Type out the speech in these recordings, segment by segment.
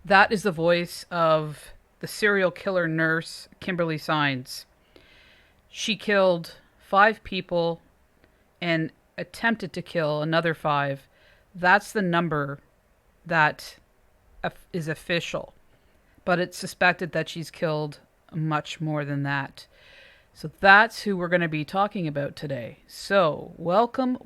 That is the voice of the serial killer nurse, Kimberly Saenz. She killed 5 people and attempted to kill another 5. That's the number that is official. But it's suspected that she's killed much more than that. So that's who we're going to be talking about today. So, welcome,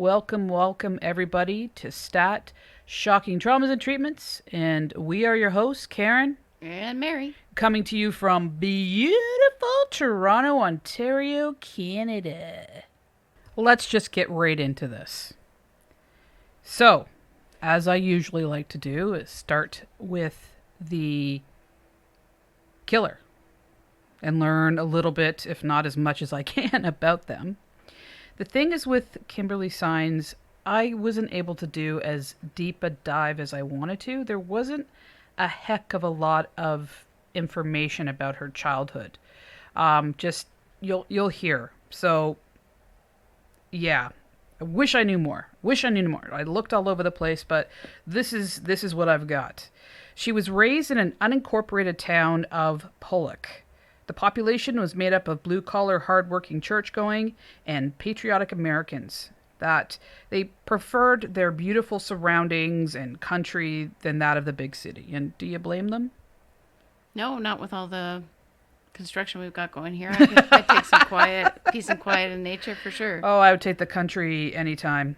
everybody to Stat Shocking Traumas and Treatments. And we are your hosts, Karen And Mary. coming to you from beautiful Toronto, Ontario, Canada. Let's just get right into this. So, as I usually like to do, is start with the killer and learn a little bit, if not as much as I can, about them. The thing is with Kimberly Saenz, I wasn't able to do as deep a dive as I wanted to. There wasn't a heck of a lot of information about her childhood. Just you'll hear. So yeah, I wish I knew more. I looked all over the place, but this is what I've got. She was raised in an unincorporated town of Pollock. The population was made up of blue-collar, hard-working church-going and patriotic Americans that they preferred their beautiful surroundings and country than that of the big city. And do you blame them? No, not with all the construction we've got going here. I'd take some peace and quiet in nature for sure. Oh, I would take the country anytime.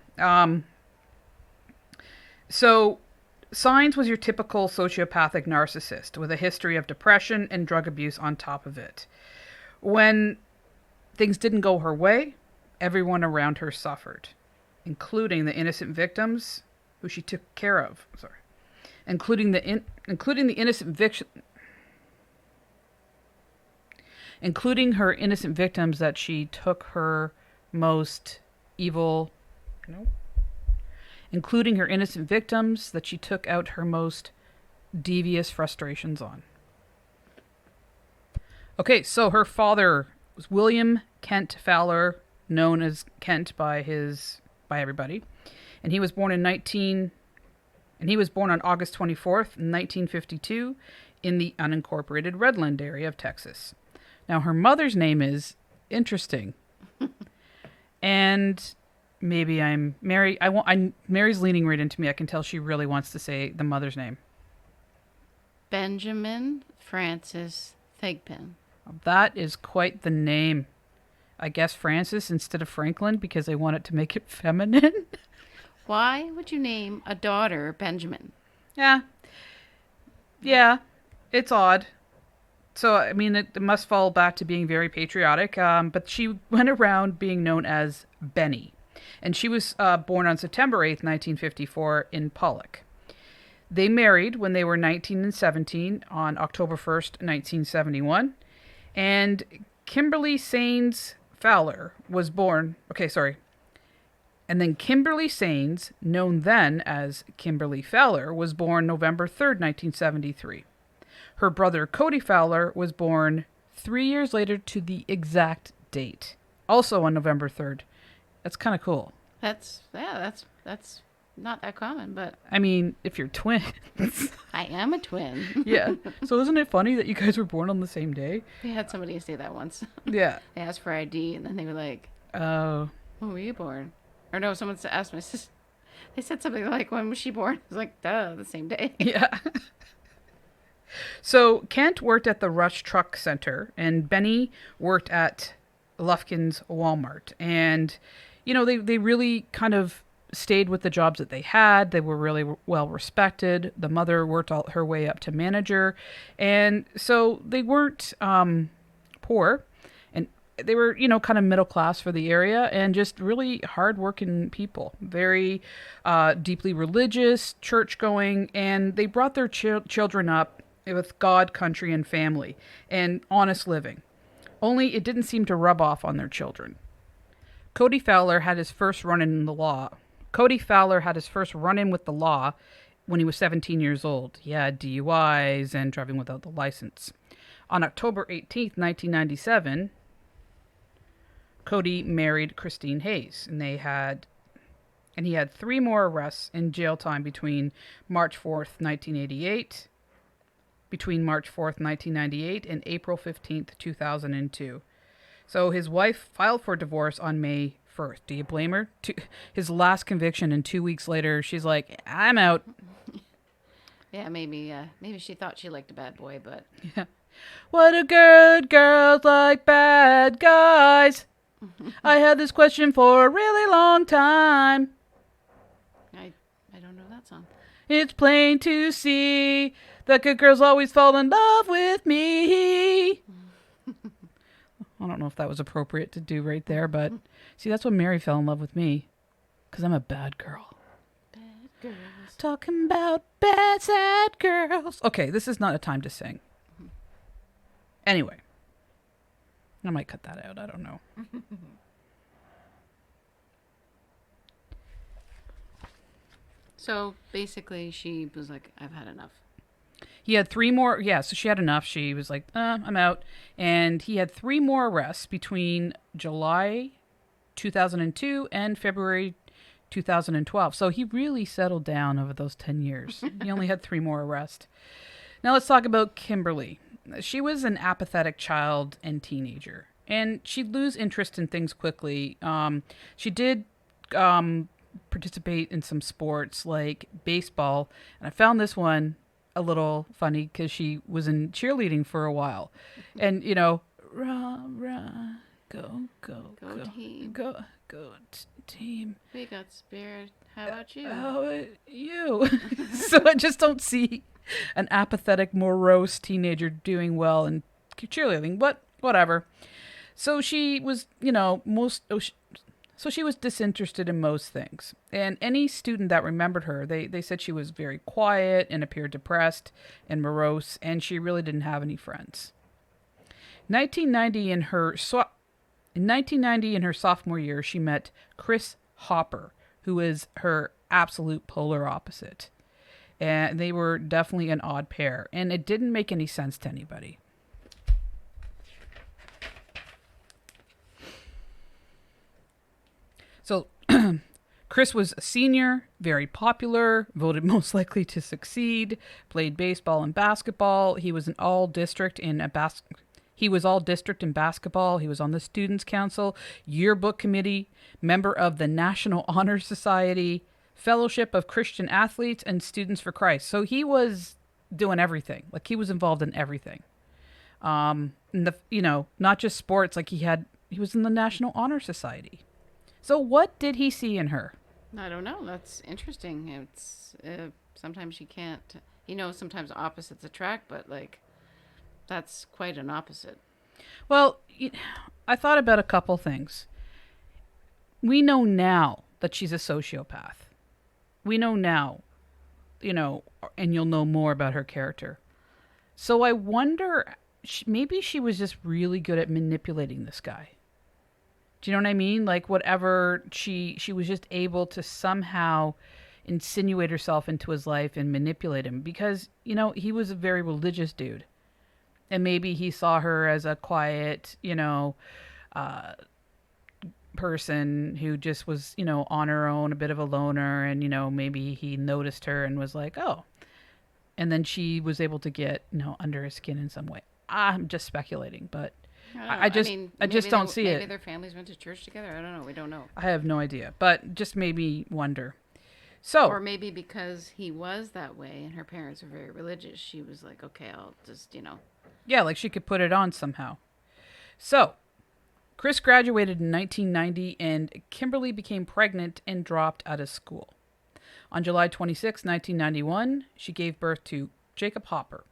So Saenz was your typical sociopathic narcissist with a history of depression and drug abuse on top of it. When things didn't go her way, everyone around her suffered, including the innocent victims who she took care of. Sorry, including the including her innocent victims that she took her most evil. No. Including her innocent victims that she took out her most devious frustrations on. Okay, so her father was William Kent Fowler, known as Kent by everybody, and he was born on August 24th, 1952, in the unincorporated Redland area of Texas. Now her mother's name is interesting, and maybe I'm Mary. Mary's leaning right into me. I can tell she really wants to say the mother's name. Benjamin Francis Thigpen. That is quite the name. I guess Francis instead of Franklin because they wanted to make it feminine. Why would you name a daughter Benjamin? Yeah, it's odd. So, I mean, it must fall back to being very patriotic. But she went around being known as Benny. And she was born on September 8th, 1954, in Pollock. They married when they were 19 and 17 on October 1st, 1971. And Kimberly Saenz Fowler was born... Okay, sorry. And then Kimberly Saenz, known then as Kimberly Fowler, was born November 3rd, 1973. Her brother Cody Fowler was born 3 years later to the exact date. Also on November 3rd. That's kind of cool. That's not that common, but I mean, if you're twins. I am a twin. Yeah. So isn't it funny that you guys were born on the same day? We had somebody say that once. Yeah. They asked for ID, and then they were like, Oh. when were you born? Or no, someone asked my sister. They said something like, when was she born? I was like, duh, the same day. Yeah. So Kent worked at the Rush Truck Center, and Benny worked at Lufkin's Walmart. And, you know, they really kind of stayed with the jobs that they had. They were really well respected. The mother worked all her way up to manager. And so they weren't poor. And they were, you know, kind of middle class for the area and just really hardworking people. Very deeply religious, church going. And they brought their children up with God, country, and family, and honest living. Only it didn't seem to rub off on their children. Cody Fowler had his first run-in with the law when he was 17 years old. He had DUIs and driving without the license. On October 18th, 1997, Cody married Christine Hayes, and he had 3 more arrests and jail time between March 4th, 1988 between March 4th, 1998 and April 15th, 2002. So his wife filed for divorce on May 1st. Do you blame her? His last conviction, and 2 weeks later, she's like, I'm out. Yeah, maybe she thought she liked a bad boy, but... Yeah. Why do good girls like bad guys? I had this question for a really long time. I don't know that song. It's plain to see that good girls always fall in love with me. I don't know if that was appropriate to do right there, but see, that's when Mary fell in love with me, because I'm a bad girl. Bad girls. Talking about bad, sad girls. Okay, this is not a time to sing. Anyway. I might cut that out. I don't know. So basically she was like, I've had enough. He had 3 more. Yeah, so she had enough. She was like, I'm out. And he had 3 more arrests between July 2002 and February 2012. So he really settled down over those 10 years. He only had 3 more arrests. Now let's talk about Kimberly. She was an apathetic child and teenager, and she'd lose interest in things quickly. She did participate in some sports like baseball, and I found this one a little funny because she was in cheerleading for a while. And, you know, rah, rah, go, team. Go team. We got spirit. How about you? You. So I just don't see an apathetic, morose teenager doing well in cheerleading, but whatever. So she was, so she was disinterested in most things. And any student that remembered her, they said she was very quiet and appeared depressed and morose, and she really didn't have any friends. In 1990, in her sophomore year, she met Chris Hopper, who is her absolute polar opposite. And they were definitely an odd pair, and it didn't make any sense to anybody. So Chris was a senior, very popular, voted most likely to succeed, played baseball and basketball. He was all district in basketball. He was on the Students' Council, Yearbook Committee, member of the National Honor Society, Fellowship of Christian Athletes, and Students for Christ. So he was doing everything. Like, he was involved in everything. Not just sports. Like, he was in the National Honor Society. So what did he see in her? I don't know. That's interesting. It's sometimes you can't. Sometimes opposites attract, but like, that's quite an opposite. Well, I thought about a couple things. We know now that she's a sociopath. We know now, and you'll know more about her character. So I wonder, maybe she was just really good at manipulating this guy. Do you know what I mean? Like, whatever, she was just able to somehow insinuate herself into his life and manipulate him, because, he was a very religious dude. And maybe he saw her as a quiet, person who just was, on her own, a bit of a loner, and, maybe he noticed her and was like, oh. And then she was able to get, under his skin in some way. I'm just speculating, but I just don't see it. Maybe their families went to church together. I don't know. We don't know. I have no idea, but just made me wonder. So, or maybe because he was that way and her parents were very religious, she was like, okay, I'll just, Yeah, like she could put it on somehow. So, Chris graduated in 1990, and Kimberly became pregnant and dropped out of school. On July 26, 1991, she gave birth to Jacob Hopper.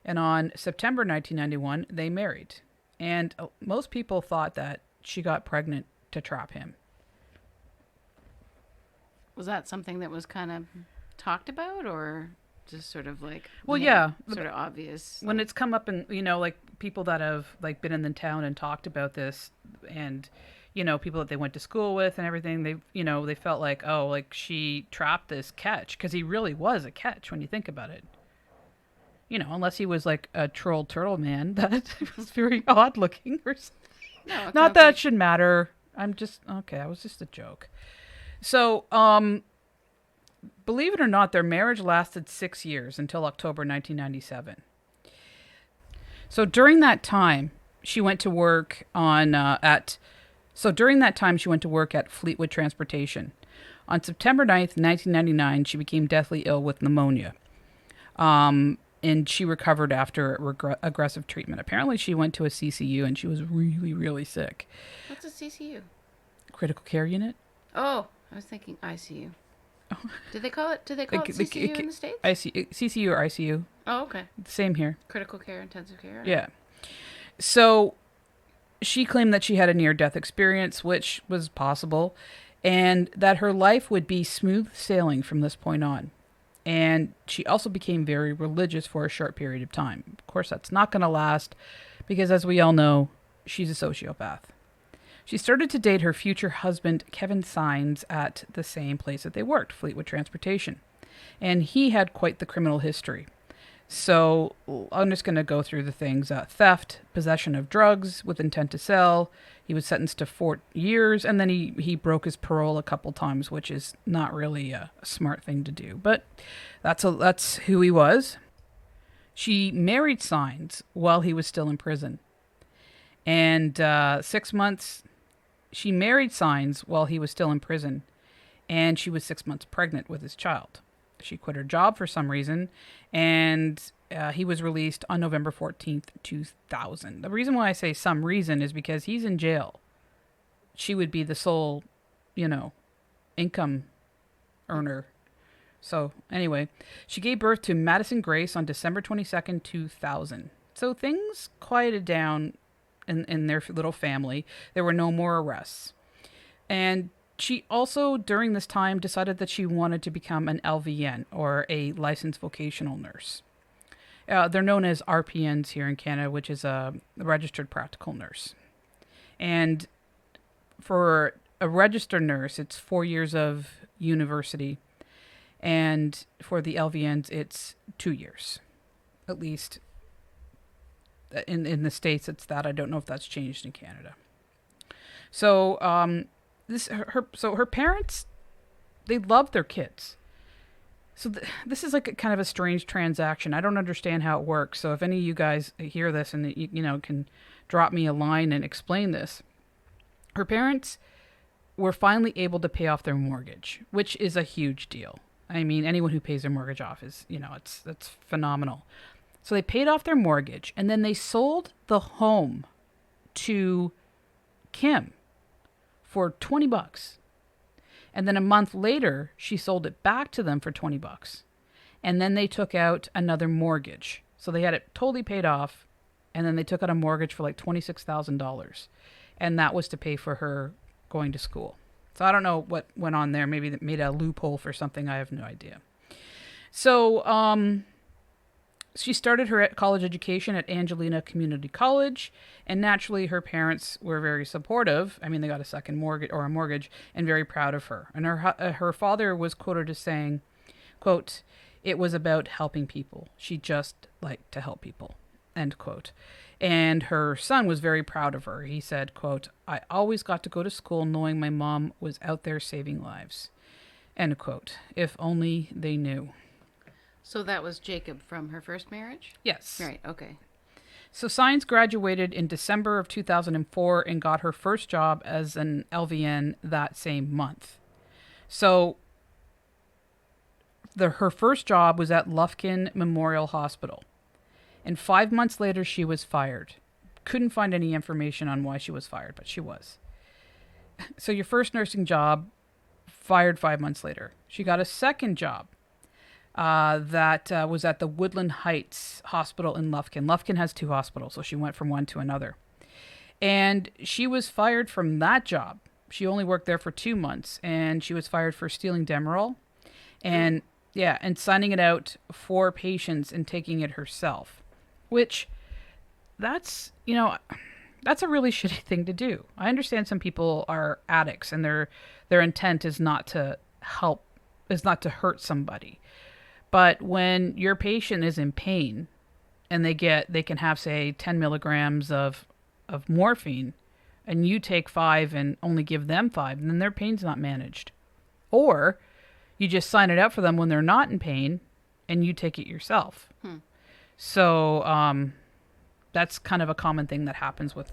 And on September 1991, they married. And most people thought that she got pregnant to trap him. Was that something that was kind of talked about, or just sort of like, yeah, sort of obvious? When it's come up, and like people that have like been in the town and talked about this, and people that they went to school with and everything, they felt like, oh, like she trapped this catch, because he really was a catch when you think about it. Unless he was like a troll turtle man that was very odd looking or something. No, not that it should matter. That was just a joke. So, believe it or not, their marriage lasted 6 years until October 1997. So during that time, she went to work on at. So during that time, she went to work at Fleetwood Transportation. On September 9th, 1999, she became deathly ill with pneumonia. And she recovered after aggressive treatment. Apparently, she went to a CCU and she was really, really sick. What's a CCU? Critical care unit. Oh, I was thinking ICU. Did they call it CCU in the States? CCU or ICU. Oh, okay. Same here. Critical care, intensive care. Yeah. So she claimed that she had a near-death experience, which was possible, and that her life would be smooth sailing from this point on. And she also became very religious for a short period of time. Of course, that's not going to last because, as we all know, she's a sociopath. She started to date her future husband, Kevin Saenz, at the same place that they worked, Fleetwood Transportation. And he had quite the criminal history. So I'm just going to go through the things. Theft, possession of drugs with intent to sell. He was sentenced to 4 years, and then he broke his parole a couple times, which is not really a smart thing to do. But that's who he was. She married Saenz while he was still in prison. And 6 months... She married Saenz while he was still in prison, and she was 6 months pregnant with his child. She quit her job for some reason, and he was released on November 14th, 2000. The reason why I say some reason is because he's in jail. She would be the sole, income earner. So anyway, she gave birth to Madison Grace on December 22nd, 2000. So things quieted down in their little family. There were no more arrests. And she also, during this time, decided that she wanted to become an LVN, or a licensed vocational nurse. They're known as RPNs here in Canada, which is a registered practical nurse. And for a registered nurse, it's 4 years of university. And for the LVNs, it's 2 years, at least. In the States, it's that. I don't know if that's changed in Canada. So her parents, they loved their kids. So this is like kind of a strange transaction. I don't understand how it works. So if any of you guys hear this and can drop me a line and explain this. Her parents were finally able to pay off their mortgage, which is a huge deal. I mean, anyone who pays their mortgage off is, that's phenomenal. So they paid off their mortgage, and then they sold the home to Kim for $20. And then a month later, she sold it back to them for $20. And then they took out another mortgage. So they had it totally paid off, and then they took out a mortgage for like $26,000. And that was to pay for her going to school. So I don't know what went on there. Maybe that made a loophole for something. I have no idea. So, she started her college education at Angelina Community College, and naturally her parents were very supportive. I mean, they got a second mortgage, and very proud of her. And her father was quoted as saying, quote, "It was about helping people. She just liked to help people," end quote. And her son was very proud of her. He said, quote, "I always got to go to school knowing my mom was out there saving lives," end quote. If only they knew. So that was Jacob from her first marriage? Yes. Right, okay. So Saenz graduated in December of 2004 and got her first job as an LVN that same month. So her first job was at Lufkin Memorial Hospital. And 5 months later, she was fired. Couldn't find any information on why she was fired, but she was. So your first nursing job, fired 5 months later. She got a second job. That was at the Woodland Heights Hospital in Lufkin. Lufkin has 2 hospitals, so she went from one to another. And she was fired from that job. She only worked there for 2 months, and she was fired for stealing Demerol and signing it out for patients and taking it herself, which that's a really shitty thing to do. I understand some people are addicts and their intent is not to hurt somebody. But when your patient is in pain and they can have, say, 10 milligrams of morphine, and you take 5 and only give them 5, then their pain's not managed. Or you just sign it out for them when they're not in pain and you take it yourself. So that's kind of a common thing that happens with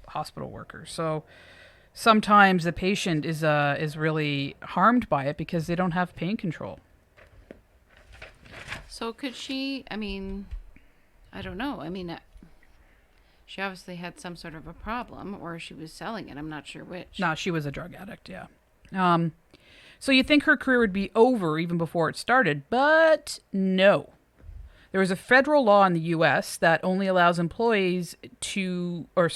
hospital workers. So sometimes the patient is really harmed by it because they don't have pain control. So could she, I mean, I don't know. I mean, she obviously had some sort of a problem, or she was selling it. I'm not sure which. No, she was a drug addict, yeah. So you think her career would be over even before it started, but no. There is a federal law in the U.S. that only allows employees to, or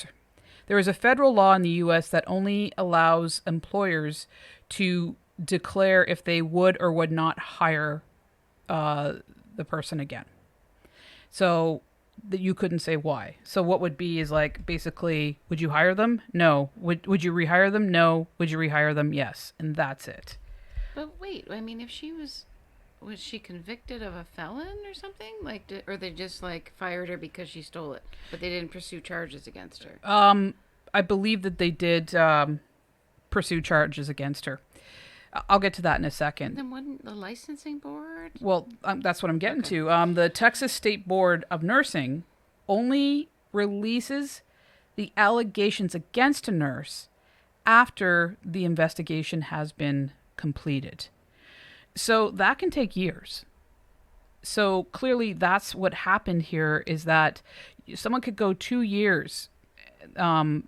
there is a federal law in the U.S. that only allows employers to declare if they would or would not hire the person again. So that you couldn't say why. So what would be is like basically, would you hire them? No. Would you rehire them? No. Would you rehire them? Yes. And that's it. But wait, I mean, if she was she convicted of a felon or something? Like, or they just like fired her because she stole it, but they didn't pursue charges against her? I believe that they did pursue charges against her. I'll get to that in a second. Then wouldn't the licensing board? Well, that's what I'm getting to. The Texas State Board of Nursing only releases the allegations against a nurse after the investigation has been completed. So that can take years. So clearly that's what happened here, is that someone could go 2 years in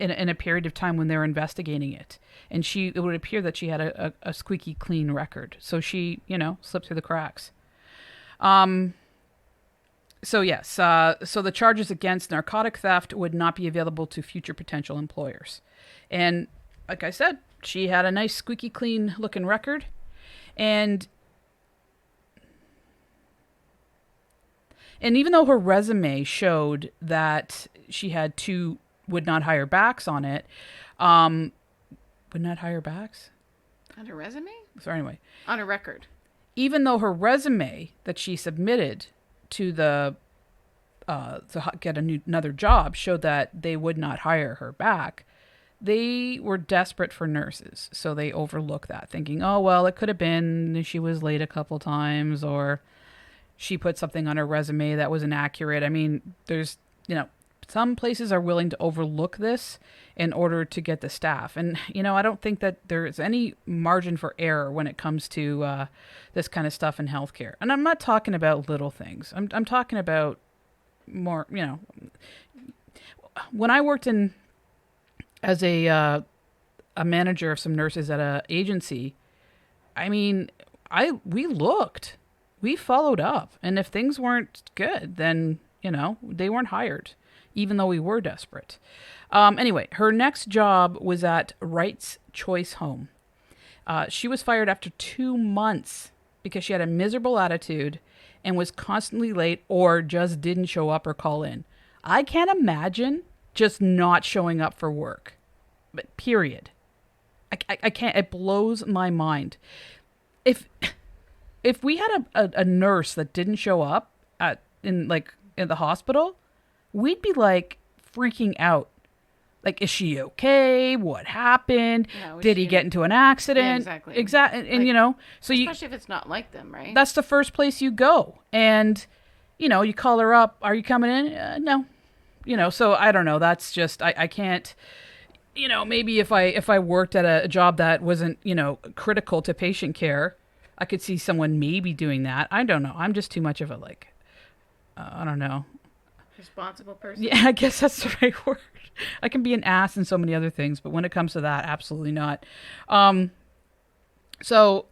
a period of time when they're investigating it. And it would appear that she had a squeaky clean record. So she, slipped through the cracks. So yes, so the charges against narcotic theft would not be available to future potential employers. And like I said, she had a nice squeaky clean looking record. And even though her resume showed that she had 2 would not hire backs on it, would not hire backs? On her resume? So anyway. On a record. Even though her resume that she submitted to the to get another job showed that they would not hire her back, they were desperate for nurses. So they overlooked that, thinking, oh, well, it could have been she was late a couple times, or she put something on her resume that was inaccurate. I mean, there's, some places are willing to overlook this in order to get the staff. And, I don't think that there's any margin for error when it comes to this kind of stuff in healthcare. And I'm not talking about little things. I'm talking about more, when I worked as a manager of some nurses at an agency, I mean, we followed up. And if things weren't good, then, they weren't hired, even though we were desperate. Anyway, her next job was at Wright's Choice Home. She was fired after 2 months because she had a miserable attitude and was constantly late or just didn't show up or call in. I can't imagine just not showing up for work. But period. I can't. It blows my mind. If we had a nurse that didn't show up in the hospital, we'd be like freaking out. Like, is she okay? What happened? Yeah, did he get into an accident? Yeah, exactly. Exactly. And so especially if it's not like them, right? That's the first place you go. And you call her up. Are you coming in? No. So I don't know. That's just I can't. Maybe if I worked at a job that wasn't, critical to patient care, I could see someone maybe doing that. I don't know. I'm just too much of a I don't know. Responsible person? Yeah, I guess that's the right word. I can be an ass and so many other things, but when it comes to that, absolutely not. So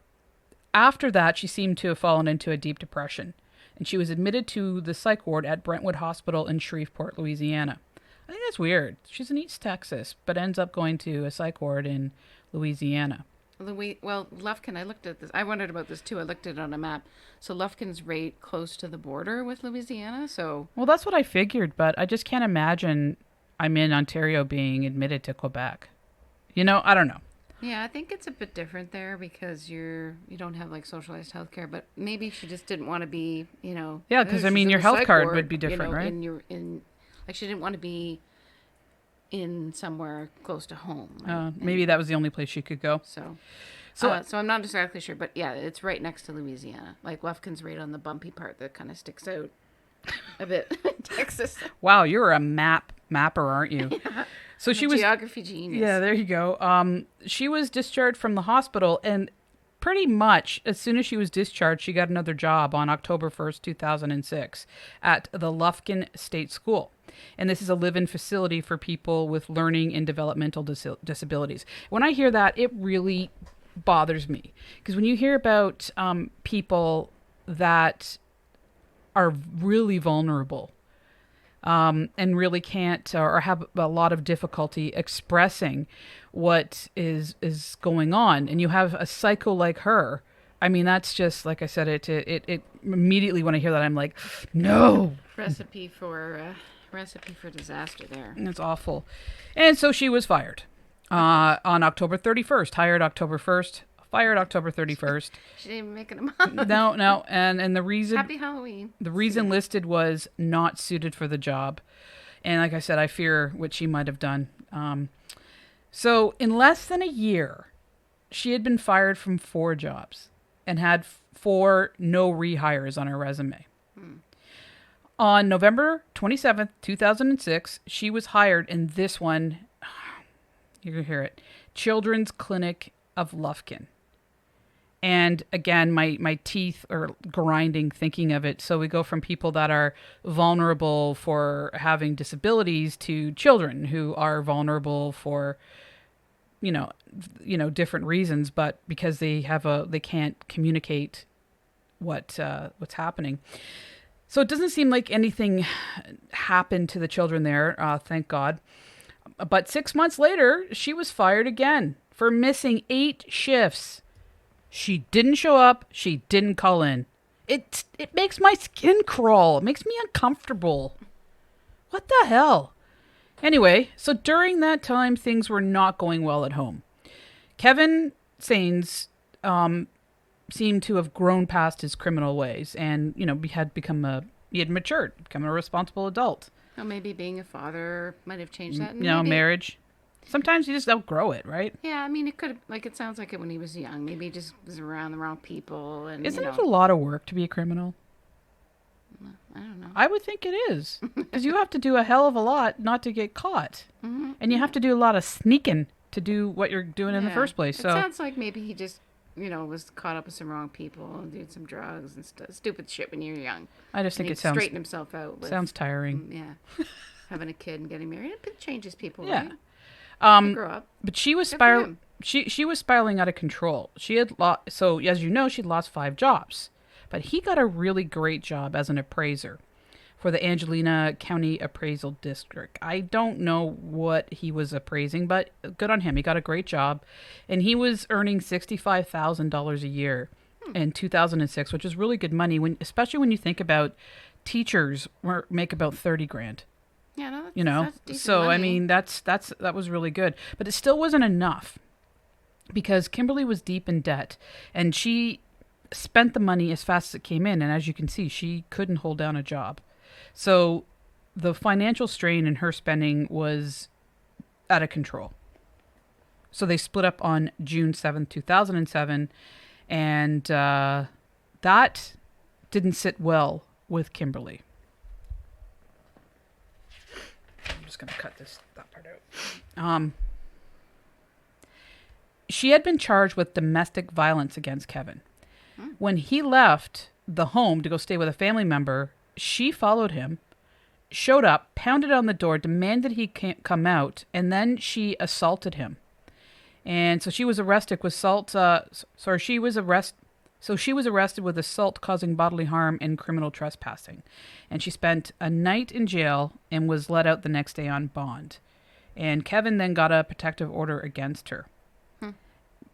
after that, she seemed to have fallen into a deep depression, and she was admitted to the psych ward at Brentwood Hospital in Shreveport, Louisiana. I think that's weird. She's in East Texas, but ends up going to a psych ward in Louisiana. Well, Lufkin, I looked at this. I wondered about this too. I looked at it on a map. So Lufkin's right close to the border with Louisiana. So well, that's what I figured, but I just can't imagine I'm in Ontario being admitted to Quebec. I don't know. Yeah, I think it's a bit different there because you don't have socialized healthcare, but maybe she just didn't want to be, Yeah, because your health card would be different, right? She didn't want to be in somewhere close to home. Right? Maybe that was the only place she could go. So I'm not exactly sure, but yeah, it's right next to Louisiana. Lufkin's right on the bumpy part that kind of sticks out. a bit. Texas. Wow, you're a mapper, aren't you? So she was geography genius. Yeah, there you go. She was discharged from the hospital, and pretty much as soon as she was discharged, she got another job on October 1st, 2006 at the Lufkin State School. And this is a live-in facility for people with learning and developmental disabilities. When I hear that, it really bothers me. Because when you hear about people that are really vulnerable, and really can't or have a lot of difficulty expressing what is going on, and you have a psycho like her, I mean, that's just, like I said, it immediately when I hear that, I'm like, no. Recipe for disaster there. It's awful. And so she was fired on October 31st, hired October 1st, fired October 31st. She didn't even make it a month. No. And the reason... Happy Halloween. The reason listed was not suited for the job. And like I said, I fear what she might have done. So in less than a year, she had been fired from 4 jobs and had 4 no rehires on her resume. On November 27th, 2006, she was hired in this one, you can hear it, Children's Clinic of Lufkin. And again, my teeth are grinding thinking of it. So we go from people that are vulnerable for having disabilities to children who are vulnerable for, different reasons, but because they can't communicate what's happening. So it doesn't seem like anything happened to the children there, thank God. But 6 months later, she was fired again for missing 8 shifts. She didn't show up. She didn't call in. It makes my skin crawl. It makes me uncomfortable. What the hell? Anyway, so during that time, things were not going well at home. Kevin Saenz seemed to have grown past his criminal ways, and he had matured, become a responsible adult. Well, maybe being a father might have changed that. Marriage. Sometimes you just outgrow it, right? Yeah, I mean, it could have, it sounds like it when he was young. Maybe he just was around the wrong people. And Isn't it a lot of work to be a criminal? I don't know. I would think it is. Because you have to do a hell of a lot not to get caught. Mm-hmm. And you have to do a lot of sneaking to do what you're doing in the first place. So it sounds like maybe he just, was caught up with some wrong people and did some drugs and stupid shit when you're young. I just think it sounds... straighten himself out. Sounds tiring. Yeah. Having a kid and getting married. It changes people, yeah. Right? Grow up. But she was spiraling. She was spiraling out of control. She had so as you know, she'd lost 5 jobs, but he got a really great job as an appraiser for the Angelina County Appraisal District. I don't know what he was appraising, but good on him. He got a great job, and he was earning $65,000 a year in 2006, which is really good money especially when you think about teachers make about $30,000. Yeah, no, that's decent so money. I mean that was really good, but it still wasn't enough because Kimberly was deep in debt, and she spent the money as fast as it came in, and as you can see, she couldn't hold down a job. So the financial strain in her spending was out of control. So they split up on June 7th, 2007, and that didn't sit well with Kimberly. I'm just going to cut that part out. She had been charged with domestic violence against Kevin. When he left the home to go stay with a family member, she followed him, showed up, pounded on the door, demanded he can't come out, and then she assaulted him. And so she was arrested with she was arrested with assault causing bodily harm and criminal trespassing. And she spent a night in jail and was let out the next day on bond. And Kevin then got a protective order against her.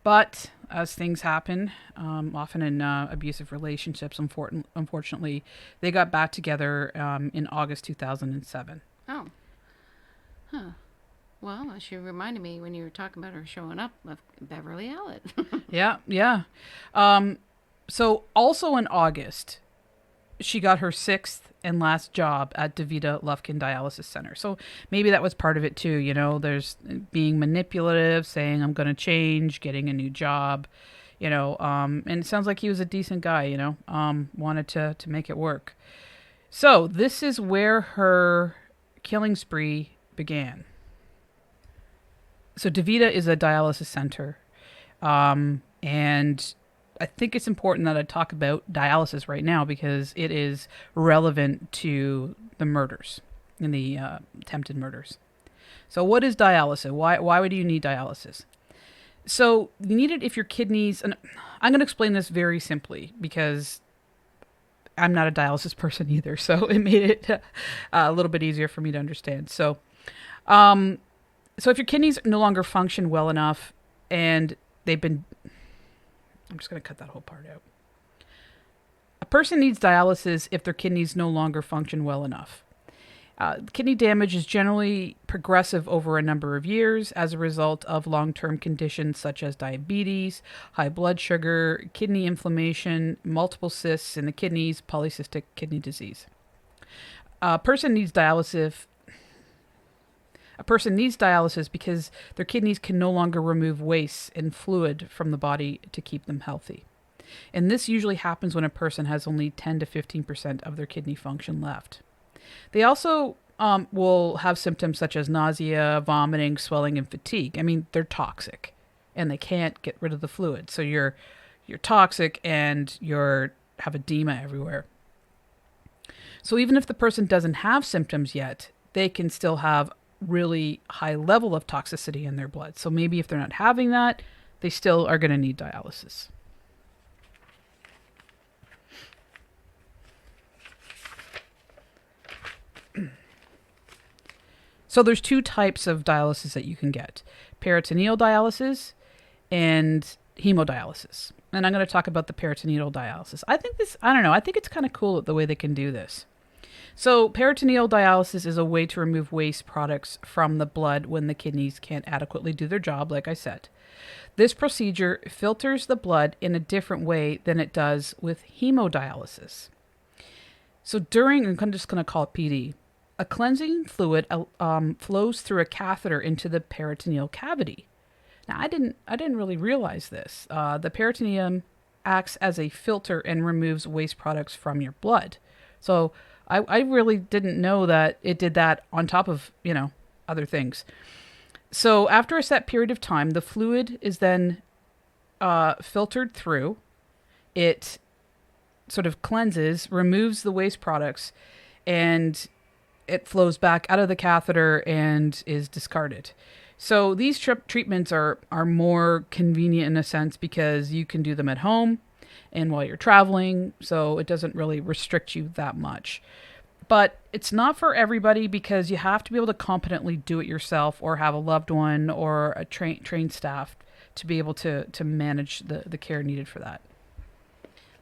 But as things happen, often in abusive relationships, unfortunately, they got back together in August 2007. Oh. Huh. Well, she reminded me when you were talking about her showing up of Beverly Allen. Yeah. So also in August, she got her 6th and last job at Davita Lufkin Dialysis Center. So maybe that was part of it too. There's being manipulative, saying I'm going to change, getting a new job, and it sounds like he was a decent guy, wanted to make it work. So this is where her killing spree began. So Davita is a dialysis center. And I think it's important that I talk about dialysis right now because it is relevant to the murders and the attempted murders. So what is dialysis? Why would you need dialysis? So you need it if your kidneys, and I'm going to explain this very simply because I'm not a dialysis person either. So it made it a little bit easier for me to understand. So if your kidneys no longer function well enough and they've been, I'm just going to cut that whole part out. A person needs dialysis if their kidneys no longer function well enough. Kidney damage is generally progressive over a number of years as a result of long-term conditions such as diabetes, high blood sugar, kidney inflammation, multiple cysts in the kidneys, polycystic kidney disease. A person needs dialysis because their kidneys can no longer remove waste and fluid from the body to keep them healthy. And this usually happens when a person has only 10 to 15% of their kidney function left. They also will have symptoms such as nausea, vomiting, swelling, and fatigue. I mean, they're toxic and they can't get rid of the fluid. So you're toxic and have edema everywhere. So even if the person doesn't have symptoms yet, they can still have really high level of toxicity in their blood. So maybe if they're not having that, they still are going to need dialysis. So there's two types of dialysis that you can get: peritoneal dialysis and hemodialysis. And I'm going to talk about the peritoneal dialysis. I think it's kind of cool the way they can do this. So peritoneal dialysis is a way to remove waste products from the blood when the kidneys can't adequately do their job, like I said. This procedure filters the blood in a different way than it does with hemodialysis. So I'm just going to call it PD. A cleansing fluid flows through a catheter into the peritoneal cavity. Now, I didn't really realize this. The peritoneum acts as a filter and removes waste products from your blood. So I really didn't know that it did that on top of, other things. So after a set period of time, the fluid is then filtered through. It sort of cleanses, removes the waste products, and it flows back out of the catheter and is discarded. So these treatments are more convenient in a sense because you can do them at home and while you're traveling, so it doesn't really restrict you that much. But it's not for everybody because you have to be able to competently do it yourself or have a loved one or a trained staff to be able to manage the care needed for that.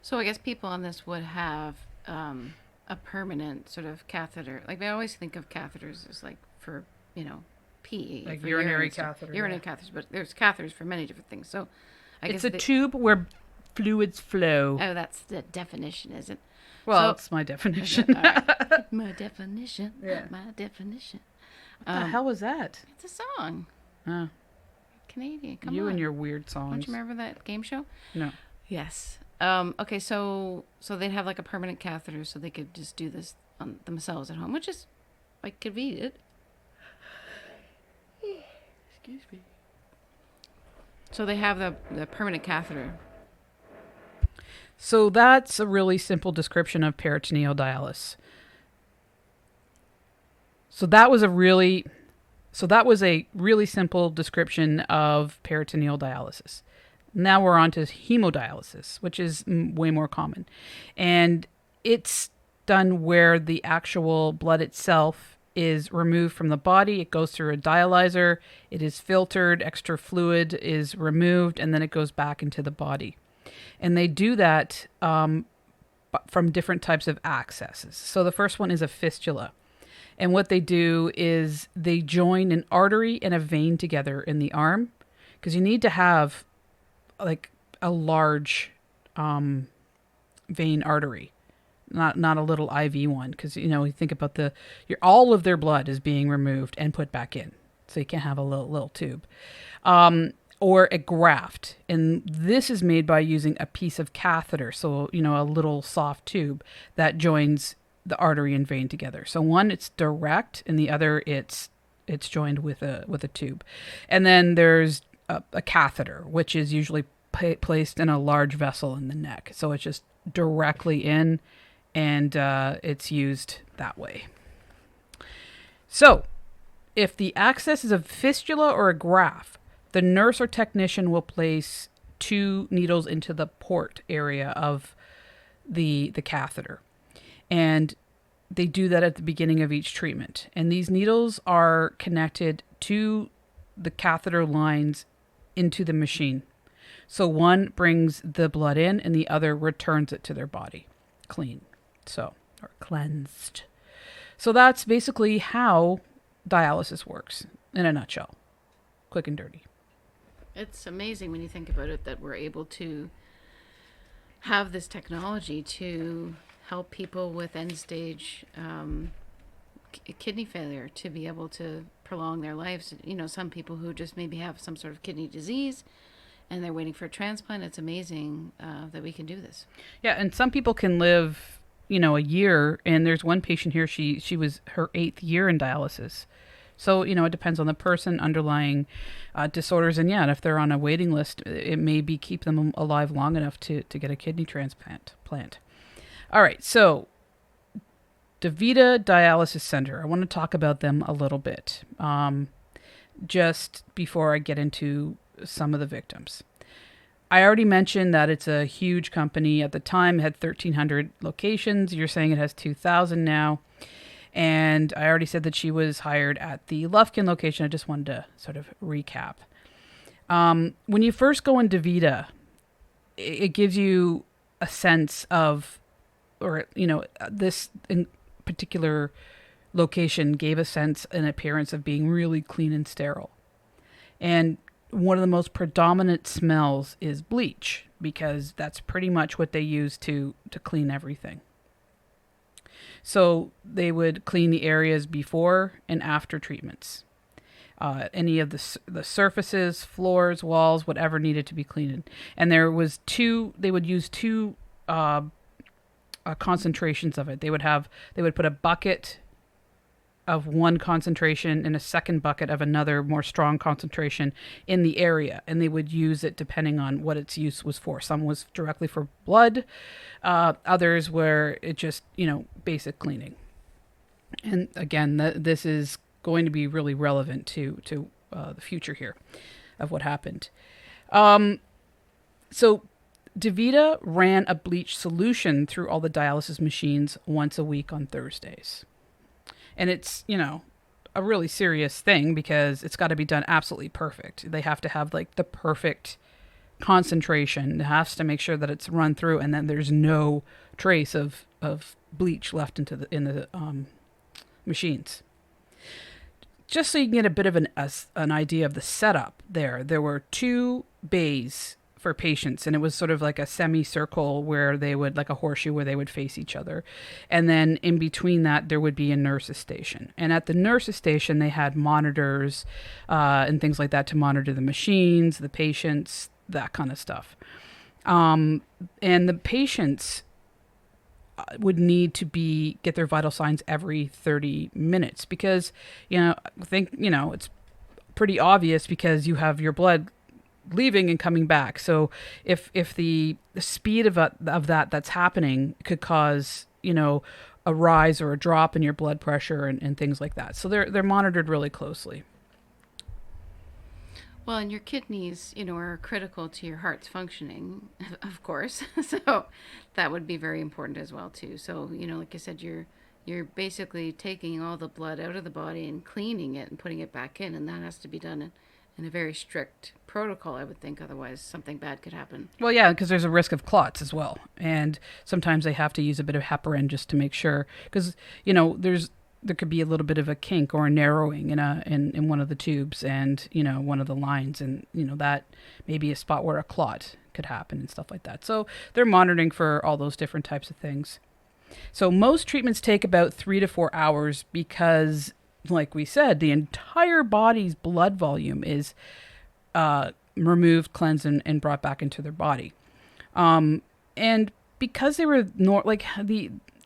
So I guess people on this would have a permanent sort of catheter. Like, I always think of catheters as like for, PE. Like for urinary catheter. Urinary catheters, but there's catheters for many different things. So it's a tube where fluids flow. Oh, that's the definition, is it? Well, it's my definition. Right. My definition. Yeah. My definition. What the hell was that? It's a song. Oh. Canadian. Come on. You and your weird songs. Don't you remember that game show? No. Yes. Okay, so they'd have like a permanent catheter so they could just do this on themselves at home, which is like convenient. Excuse me. So they have the permanent catheter. So that's a really simple description of peritoneal dialysis. So that was a really simple description of peritoneal dialysis. Now we're on to hemodialysis, which is way more common. And it's done where the actual blood itself is removed from the body. It goes through a dialyzer. It is filtered. Extra fluid is removed, and then it goes back into the body. And they do that from different types of accesses. So the first one is a fistula. And what they do is they join an artery and a vein together in the arm, because you need to have like a large vein artery, not a little IV one, because you think about all of their blood is being removed and put back in, so you can't have a little tube, or a graft, and this is made by using a piece of catheter, so a little soft tube that joins the artery and vein together. So one, it's direct, and the other, it's joined with a tube. And then there's a catheter, which is usually placed in a large vessel in the neck. So it's just directly in, and it's used that way. So if the access is a fistula or a graft, the nurse or technician will place 2 needles into the port area of the catheter. And they do that at the beginning of each treatment. And these needles are connected to the catheter lines into the machine. So one brings the blood in and the other returns it to their body clean. Or cleansed. So that's basically how dialysis works in a nutshell. Quick and dirty. It's amazing when you think about it that we're able to have this technology to help people with end-stage kidney failure to be able to prolong their lives. You know, some people who just maybe have some sort of kidney disease and they're waiting for a transplant. It's amazing that we can do this. Yeah, and some people can live, a year. And there's one patient here, she was her 8th year in dialysis. So, it depends on the person, underlying disorders. And yeah, if they're on a waiting list, it may be keep them alive long enough to get a kidney transplant. All right, so Davita Dialysis Center. I want to talk about them a little bit just before I get into some of the victims. I already mentioned that it's a huge company. At the time, it had 1,300 locations. You're saying it has 2,000 now. And I already said that she was hired at the Lufkin location. I just wanted to sort of recap. When you first go in Davita, it gives you a sense of, this in particular location gave a sense, an appearance of being really clean and sterile. And one of the most predominant smells is bleach, because that's pretty much what they use to clean everything. So they would clean the areas before and after treatments. Any of the surfaces, floors, walls, whatever needed to be cleaned. And they would use 2 concentrations of it. They would put a bucket of one concentration and a second bucket of another more strong concentration in the area, and they would use it depending on what its use was for. Some was directly for blood, others were it just basic cleaning. And again, this is going to be really relevant to the future here of what happened. So Davita ran a bleach solution through all the dialysis machines once a week on Thursdays. And it's, a really serious thing because it's got to be done absolutely perfect. They have to have the perfect concentration. It has to make sure that it's run through and then there's no trace of bleach left in the machines. Just so you can get a bit of an idea of the setup there were 2 bays for patients, and it was sort of like a semicircle where they would, like a horseshoe where they would face each other. And then in between that, there would be a nurse's station. And at the nurse's station, they had monitors and things like that to monitor the machines, the patients, that kind of stuff. And the patients would need to get their vital signs every 30 minutes because, it's pretty obvious because you have your blood leaving and coming back. So if the speed of that's happening could cause, a rise or a drop in your blood pressure and things like that. So they're monitored really closely. Well, and your kidneys, are critical to your heart's functioning, of course. So that would be very important as well too. So, like I said, you're basically taking all the blood out of the body and cleaning it and putting it back in, and that has to be done in a very strict protocol, I would think. Otherwise, something bad could happen. Well, yeah, because there's a risk of clots as well. And sometimes they have to use a bit of heparin just to make sure. Because, there could be a little bit of a kink or a narrowing in one of the tubes and, one of the lines. And, that may be a spot where a clot could happen and stuff like that. So they're monitoring for all those different types of things. So most treatments take about 3 to 4 hours because, like we said, the entire body's blood volume is removed, cleansed, and brought back into their body. And because they were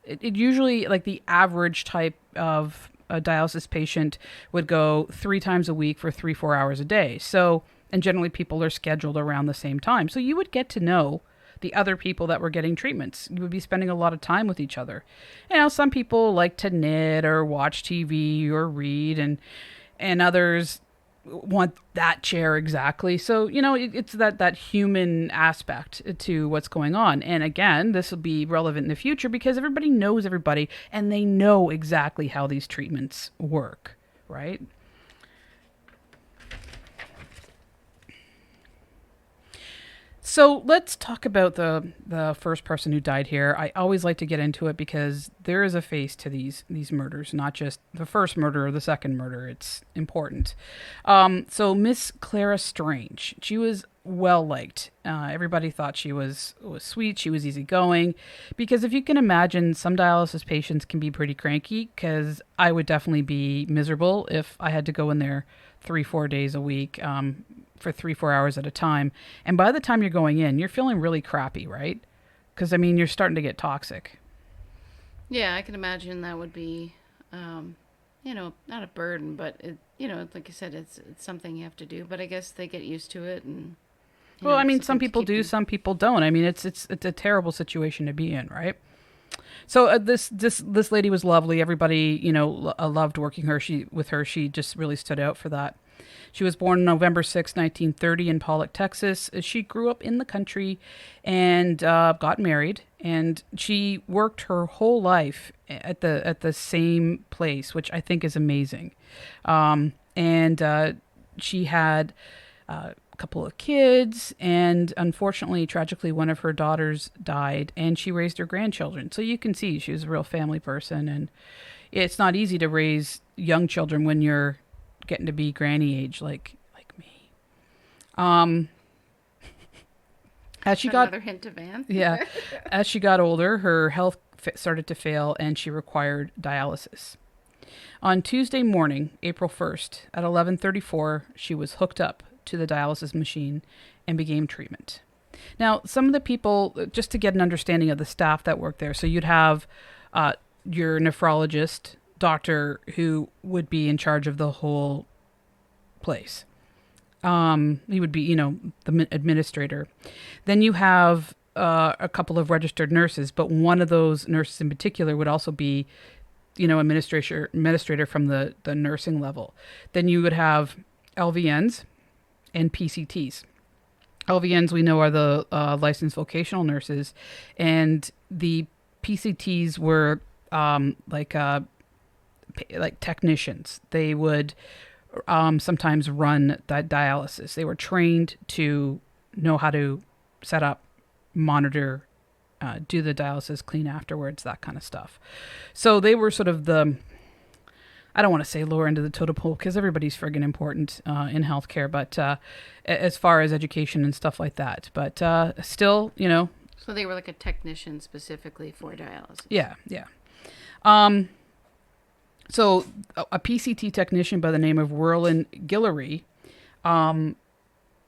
it usually, like the average type of a dialysis patient would go 3 times a week for 3-4 hours a day. So, and generally people are scheduled around the same time. So you would get to know the other people that were getting treatments. You would be spending a lot of time with each other. You know, some people like to knit or watch TV or read, and others want that chair exactly. So, you know, it's that human aspect to what's going on. And again, this will be relevant in the future because everybody knows everybody and they know exactly how these treatments work, right? So let's talk about the first person who died here. I always like to get into it because there is a face to these murders, not just the first murder or the second murder. It's important. So Miss Clara Strange, she was well liked. Everybody thought she was sweet. She was easygoing, because if you can imagine, some dialysis patients can be pretty cranky. Because I would definitely be miserable if I had to go in there 3-4 days a week. For 3-4 hours at a time. And by the time you're going in, you're feeling really crappy, right? Because, I mean, you're starting to get toxic. Yeah, I can imagine that would be, not a burden, but, like you said, it's something you have to do. But I guess they get used to it. And well, I mean, some people do, some people don't. I mean, it's a terrible situation to be in, right? So this lady was lovely. Everybody, loved working with her. She just really stood out for that. She was born November 6, 1930 in Pollock, Texas. She grew up in the country and got married, and she worked her whole life at the same place, which I think is amazing. And she had a couple of kids, and unfortunately, tragically, one of her daughters died, and she raised her grandchildren. So you can see she was a real family person, and it's not easy to raise young children when you're getting to be granny age like me. As she got another hint of Anne. Yeah, as she got older, her health started to fail and she required dialysis. On Tuesday morning, April 1st at 11:34, she was hooked up to the dialysis machine and began treatment. Now, some of the people, just to get an understanding of the staff that worked there, so you'd have your nephrologist doctor who would be in charge of the whole place. He would be, the administrator. Then you have a couple of registered nurses, but one of those nurses in particular would also be, administrator from the nursing level. Then you would have LVNs and PCTs. LVNs, we know, are the licensed vocational nurses, and the PCTs were like technicians. They would sometimes run dialysis. They were trained to know how to set up, monitor, do the dialysis, clean afterwards, that kind of stuff. So they were sort of I don't want to say lower end of the totem pole because everybody's friggin' important in healthcare, but as far as education and stuff like that. But still, So they were like a technician specifically for dialysis. Yeah. So a PCT technician by the name of Whirlin Guillory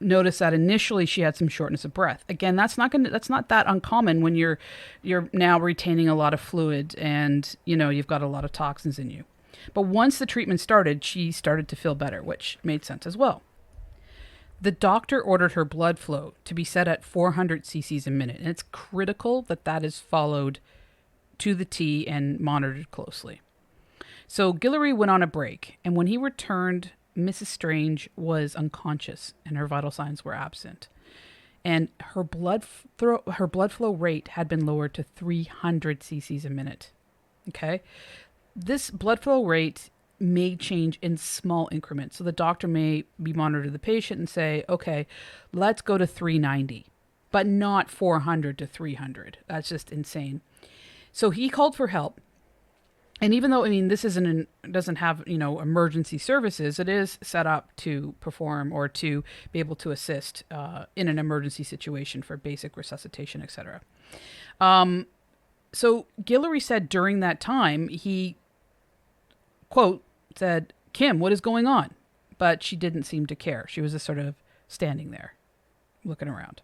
noticed that initially she had some shortness of breath. Again, that's not that uncommon when you're now retaining a lot of fluid and you've got a lot of toxins in you. But once the treatment started, she started to feel better, which made sense as well. The doctor ordered her blood flow to be set at 400 cc's a minute, and it's critical that is followed to the T and monitored closely. So Guillory went on a break, and when he returned, Mrs. Strange was unconscious and her vital signs were absent. And her blood flow rate had been lowered to 300 cc's a minute. Okay? This blood flow rate may change in small increments. So the doctor may be monitoring the patient and say, okay, let's go to 390, but not 400 to 300. That's just insane. So he called for help. And even though, this doesn't have, emergency services, it is set up to perform or to be able to assist in an emergency situation for basic resuscitation, etc. So Guillory said during that time, he, quote, said, "Kim, what is going on?" But she didn't seem to care. She was just sort of standing there, looking around.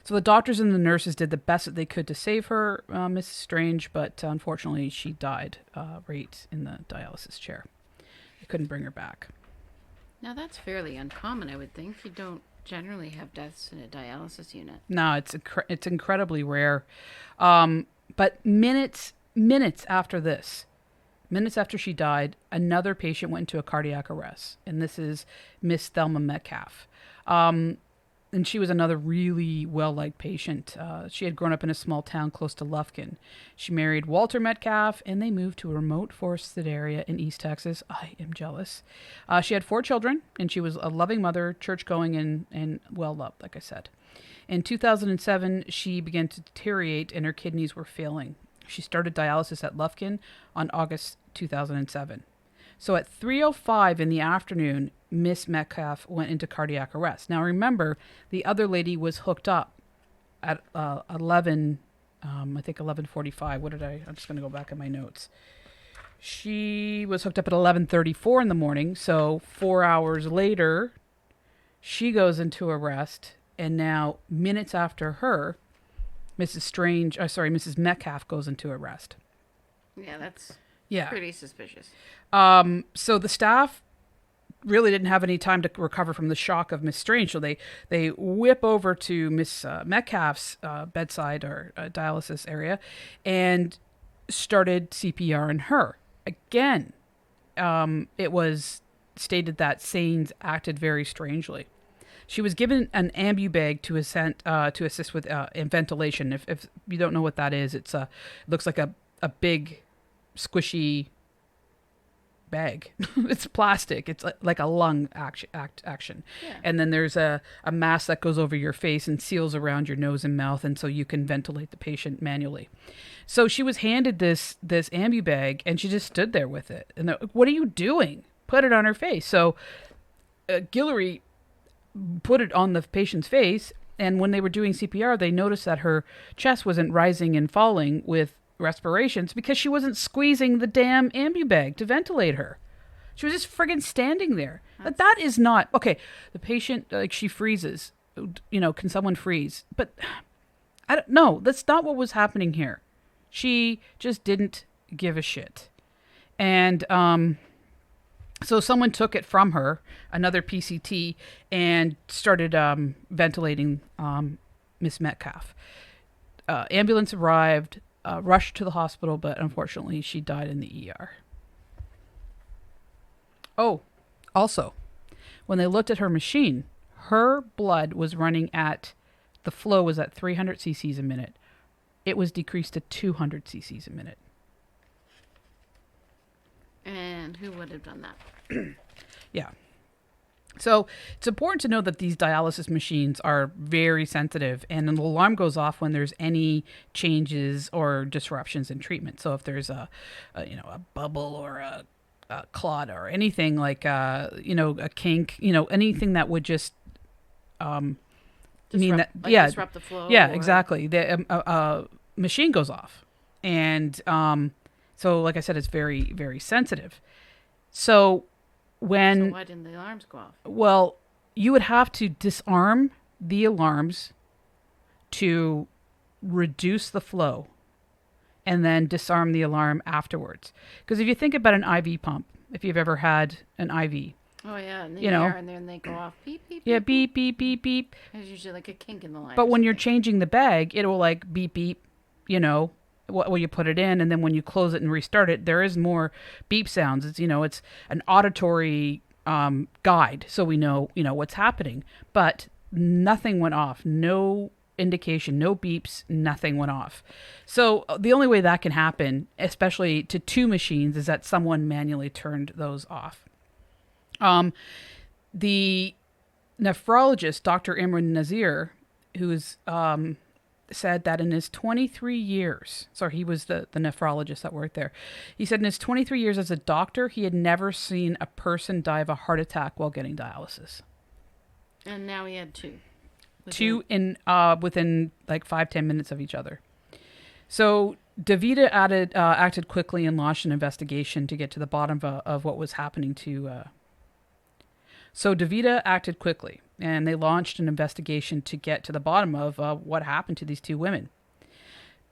So the doctors and the nurses did the best that they could to save her, Mrs. Strange, but unfortunately she died right in the dialysis chair. They couldn't bring her back. Now that's fairly uncommon, I would think. You don't generally have deaths in a dialysis unit. No, it's incredibly rare. But minutes after this, minutes after she died, another patient went into a cardiac arrest, and this is Miss Thelma Metcalf. And she was another really well-liked patient. She had grown up in a small town close to Lufkin. She married Walter Metcalf, and they moved to a remote forested area in East Texas. I am jealous. She had 4 children, and she was a loving mother, church-going, and well-loved, like I said. In 2007, she began to deteriorate, and her kidneys were failing. She started dialysis at Lufkin on August 2007. So at 3:05 in the afternoon, Miss Metcalf went into cardiac arrest. Now remember, the other lady was hooked up at 11, I think 11:45. I'm just going to go back in my notes. She was hooked up at 11:34 in the morning. So 4 hours later, she goes into arrest. And now, minutes after her, Mrs. Metcalf goes into arrest. Yeah, that's Yeah. pretty suspicious. So the staff really didn't have any time to recover from the shock of Miss Strange. So they whip over to Miss Metcalf's bedside or dialysis area and started CPR in her. Again, it was stated that Saenz acted very strangely. She was given an ambu bag to assist with in ventilation. If you don't know what that is, it looks like a big squishy bag. It's plastic. It's like a lung action. Yeah. And then there's a mask that goes over your face and seals around your nose and mouth, and so you can ventilate the patient manually. So she was handed this ambu bag, and she just stood there with it. And they're like, "What are you doing?" Put it on her face. So Guillory put it on the patient's face, and when they were doing CPR, they noticed that her chest wasn't rising and falling with respirations because she wasn't squeezing the damn ambu bag to ventilate her. She was just friggin' standing there. But that is not okay. The patient, like, she freezes. Can someone freeze? But I don't know. That's not what was happening here. She just didn't give a shit. And so someone took it from her, another PCT, and started ventilating Miss Metcalf. Ambulance arrived, rushed to the hospital, but unfortunately she died in the ER. Oh, also, when they looked at her machine, her blood was running the flow was at 300 cc's a minute. It was decreased to 200 cc's a minute. And who would have done that? Yeah. So it's important to know that these dialysis machines are very sensitive, and an alarm goes off when there's any changes or disruptions in treatment. So if there's a bubble or a clot or anything like a kink, anything that would just mean that disrupt the flow. Yeah, exactly. The machine goes off, and so like I said, it's very, very sensitive. So why didn't the alarms go off? Well, you would have to disarm the alarms to reduce the flow and then disarm the alarm afterwards. Because if you think about an IV pump, if you've ever had an IV. Oh, yeah. And and then they go off. Beep, beep, yeah, beep, beep, beep, beep, beep. There's usually like a kink in the line. But when you're changing the bag, it will like beep, beep, when you put it in, and then when you close it and restart it, there is more beep sounds. It's it's an auditory guide, so we know what's happening. But nothing went off. No indication, no beeps, nothing went off. So the only way that can happen, especially to 2 machines, is that someone manually turned those off. The nephrologist, Dr. Imran Nazir, who's said that in his 23 years, he was the nephrologist that worked there. He said in his 23 years as a doctor, he had never seen a person die of a heart attack while getting dialysis. And now he had 2. Within like 5-10 minutes of each other. So Davita acted quickly and launched an investigation to get to the bottom of what was happening to. So Davita acted quickly, and they launched an investigation to get to the bottom of what happened to these two women.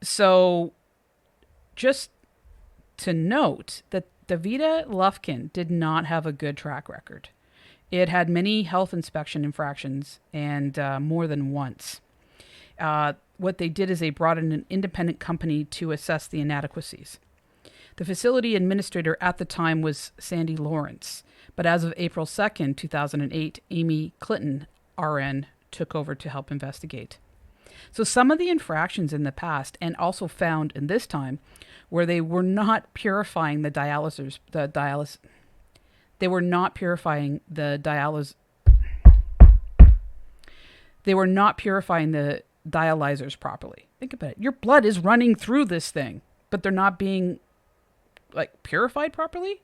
So just to note that Davita Lufkin did not have a good track record. It had many health inspection infractions, and more than once. What they did is they brought in an independent company to assess the inadequacies. The facility administrator at the time was Sandy Lawrence, but as of April 2nd, 2008, Amy Clinton, RN, took over to help investigate. So some of the infractions in the past, and also found in this time, where they were not purifying the dialyzers, they were not purifying the dialyzers properly. Think about it. Your blood is running through this thing, but they're not being purified properly.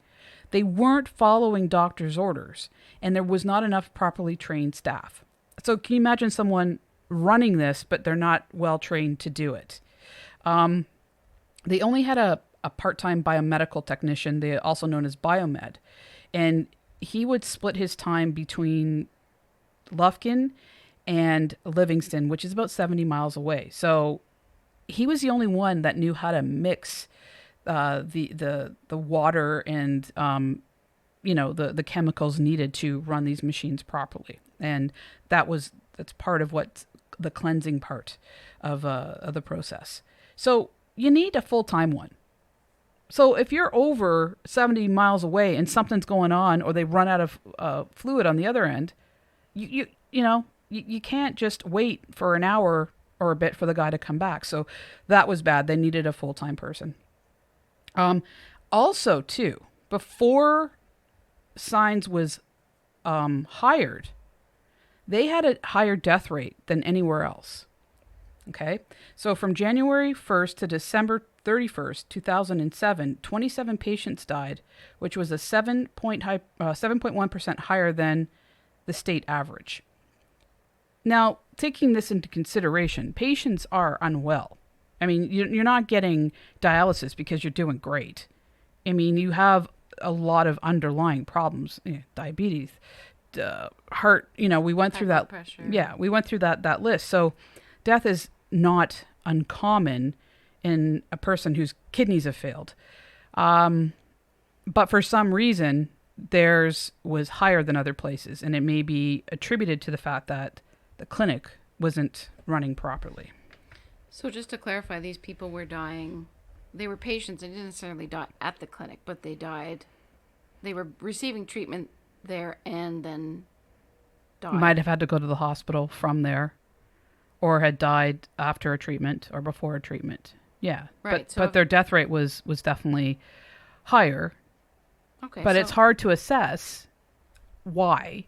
They weren't following doctor's orders, and there was not enough properly trained staff. So can you imagine someone running this, but they're not well trained to do it? They only had a part-time biomedical technician, they also known as Biomed, and he would split his time between Lufkin and Livingston, which is about 70 miles away. So he was the only one that knew how to mix the water and the chemicals needed to run these machines properly, and that's part of what the cleansing part of the process. So you need a full-time one. So if you're over 70 miles away and something's going on, or they run out of fluid on the other end, you can't just wait for an hour or a bit for the guy to come back. So that was bad. They needed a full-time person. Also, too, before Saenz was hired, they had a higher death rate than anywhere else. Okay, so from January 1st to December 31st, 2007, 27 patients died, which was a 7.1% higher than the state average. Now, taking this into consideration, patients are unwell. I mean, you're not getting dialysis because you're doing great. I mean, you have a lot of underlying problems, diabetes, heart. We went through that. Pressure. Yeah, we went through that list. So, death is not uncommon in a person whose kidneys have failed. But for some reason, theirs was higher than other places, and it may be attributed to the fact that the clinic wasn't running properly. So just to clarify, these people were dying. They were patients. They didn't necessarily die at the clinic, but they died. They were receiving treatment there and then died. Might have had to go to the hospital from there, or had died after a treatment or before a treatment. Yeah, right. But their death rate was definitely higher. Okay, but it's hard to assess why.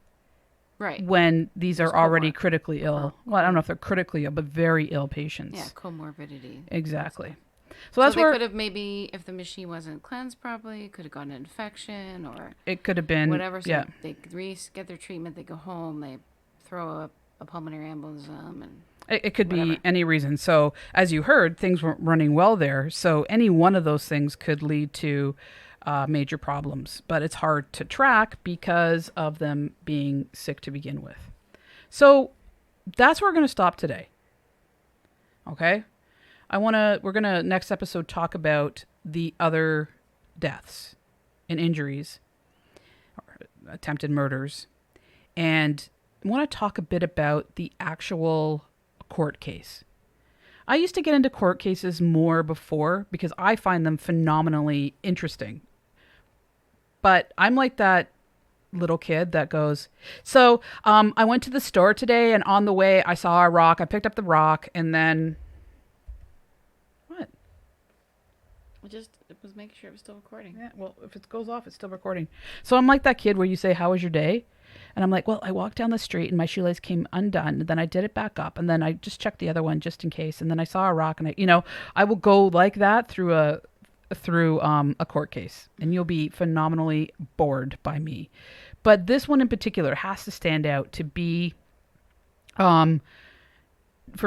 Right. When these are already critically ill. Well, I don't know if they're critically ill, but very ill patients. Yeah, comorbidity. Exactly. So they could have maybe, if the machine wasn't cleansed properly, could have gotten an infection, or it could have been whatever. So yeah. They get their treatment, they go home, they throw a pulmonary embolism, and it could be any reason. So as you heard, things weren't running well there. So any one of those things could lead to major problems, but it's hard to track because of them being sick to begin with. So that's where we're going to stop today. Okay. We're going to next episode talk about the other deaths and injuries, or attempted murders. And I want to talk a bit about the actual court case. I used to get into court cases more before because I find them phenomenally interesting. But I'm like that little kid that goes, so I went to the store today, and on the way I saw a rock. I picked up the rock, and then what? It was making sure it was still recording. Yeah, well, if it goes off, it's still recording. So I'm like that kid where you say, how was your day? And I'm like, well, I walked down the street and my shoelace came undone. And then I did it back up. And then I just checked the other one just in case. And then I saw a rock, and I will go like that through a court case, and you'll be phenomenally bored by me. But this one in particular has to stand out to be, for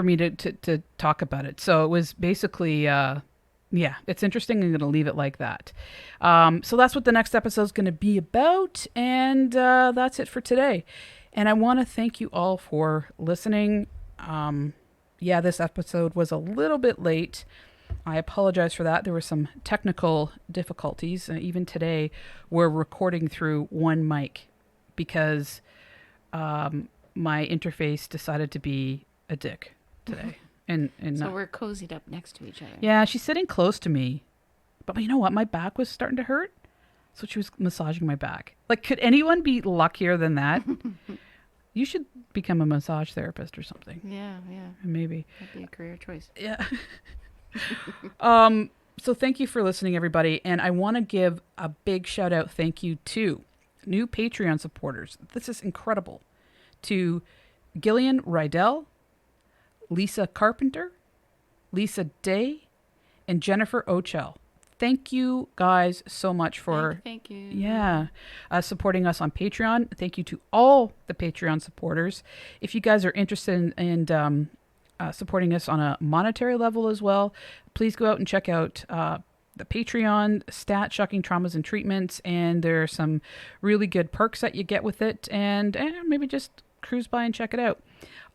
me to talk about it. So it was basically, Yeah, it's interesting. I'm going to leave it like that. So that's what the next episode is going to be about. And that's it for today. And I want to thank you all for listening. Yeah, this episode was a little bit late. I apologize for that. There were some technical difficulties. Even today, we're recording through one mic because my interface decided to be a dick today. And so we're cozied up next to each other. Yeah, she's sitting close to me. But you know what? My back was starting to hurt. So she was massaging my back. Like, could anyone be luckier than that? You should become a massage therapist or something. Yeah. Maybe. That'd be a career choice. Yeah. So thank you for listening, everybody. And I want to give a big shout out thank you to new Patreon supporters. This is incredible. To Gillian Rydell, Lisa Carpenter, Lisa Day, and Jennifer Ochel. Thank you guys so much for thank you. Yeah, supporting us on Patreon. Thank you to all the Patreon supporters. If you guys are interested in supporting us on a monetary level as well, please go out and check out the Patreon stat shocking traumas and treatments. And there are some really good perks that you get with it. And maybe just cruise by and check it out.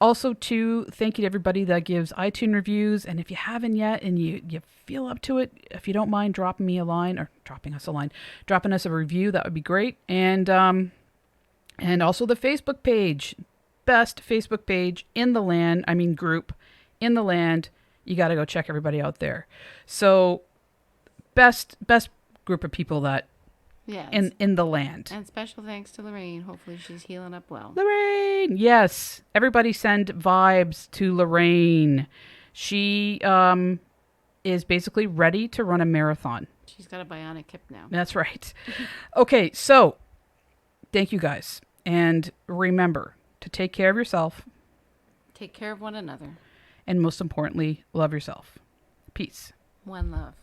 Also, too, thank you to everybody that gives iTunes reviews. And if you haven't yet and you feel up to it, if you don't mind dropping us a review, that would be great. And also the Facebook page, best Facebook page in the land. I mean, group in the land. You got to go check everybody out there. So best group of people that in the land. And special thanks to Lorraine. Hopefully she's healing up well. Lorraine, yes. Everybody send vibes to Lorraine. She is basically ready to run a marathon. She's got a bionic hip now. That's right. Okay, so thank you guys. And remember to take care of yourself. Take care of one another. And most importantly, love yourself. Peace. One love.